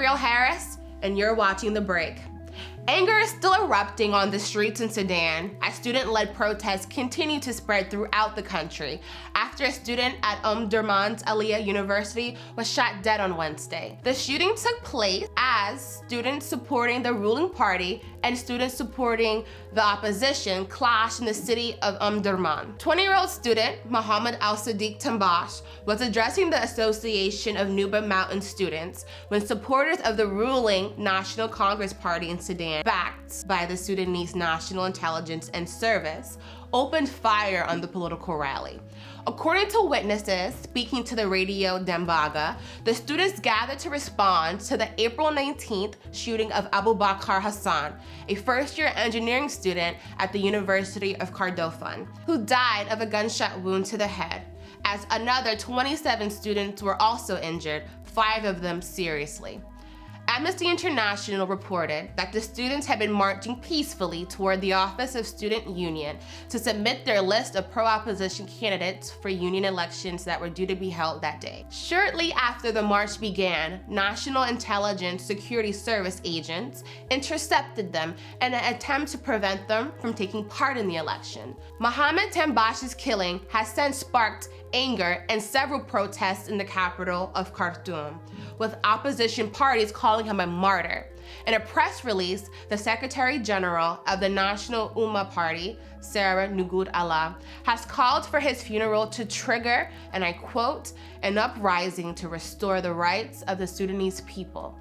Gabrielle Harris, and you're watching The Break. Anger is still erupting on the streets in Sudan as student-led protests continue to spread throughout the country after a student at Omdurman's Aliyah University was shot dead on Wednesday. The shooting took place as students supporting the ruling party and students supporting the opposition clashed in the city of Omdurman. 20-year-old student Mohammed Al-Sadiq Tambash was addressing the Association of Nuba Mountain Students when supporters of the ruling National Congress Party in Sudan, backed by the Sudanese National Intelligence and Service, opened fire on the political rally. According to witnesses speaking to the radio Dembaga, the students gathered to respond to the April 19th shooting of AbuBakar Hassan, a first-year engineering student at the University of Kordofan, who died of a gunshot wound to the head, as another 27 students were also injured, 5 of them seriously. Amnesty International reported that the students had been marching peacefully toward the Office of Student Union to submit their list of pro-opposition candidates for union elections that were due to be held that day. Shortly after the march began, National Intelligence Security Service agents intercepted them in an attempt to prevent them from taking part in the election. Mohammed Tambash's killing has since sparked anger and several protests in the capital of Khartoum, with opposition parties calling him a martyr. In a press release, the Secretary General of the National Ummah Party, Sarah Nugud Allah, has called for his funeral to trigger, and I quote, an uprising to restore the rights of the Sudanese people.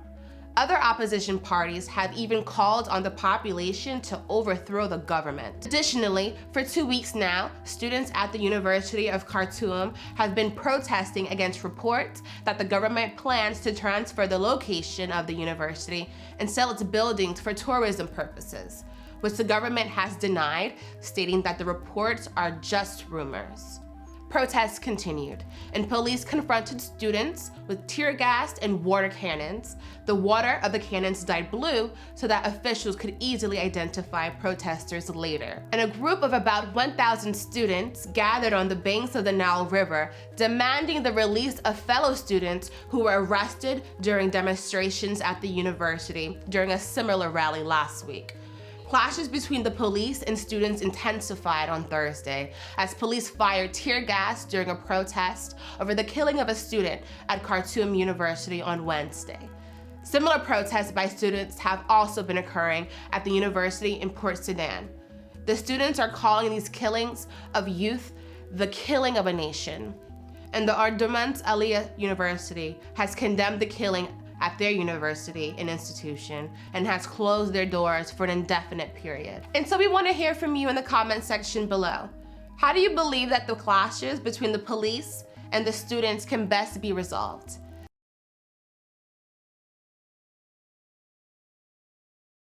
Other opposition parties have even called on the population to overthrow the government. Additionally, for 2 weeks now, students at the University of Khartoum have been protesting against reports that the government plans to transfer the location of the university and sell its buildings for tourism purposes, which the government has denied, stating that the reports are just rumors. Protests continued, and police confronted students with tear gas and water cannons. The water of the cannons dyed blue so that officials could easily identify protesters later. And a group of about 1,000 students gathered on the banks of the Nile River, demanding the release of fellow students who were arrested during demonstrations at the university during a similar rally last week. Clashes between the police and students intensified on Thursday as police fired tear gas during a protest over the killing of a student at Khartoum University on Wednesday. Similar protests by students have also been occurring at the university in Port Sudan. The students are calling these killings of youth the killing of a nation. And the Omdurman's Aliyah University has condemned the killing at their university and institution and has closed their doors for an indefinite period. And so we want to hear from you in the comment section below. How do you believe that the clashes between the police and the students can best be resolved?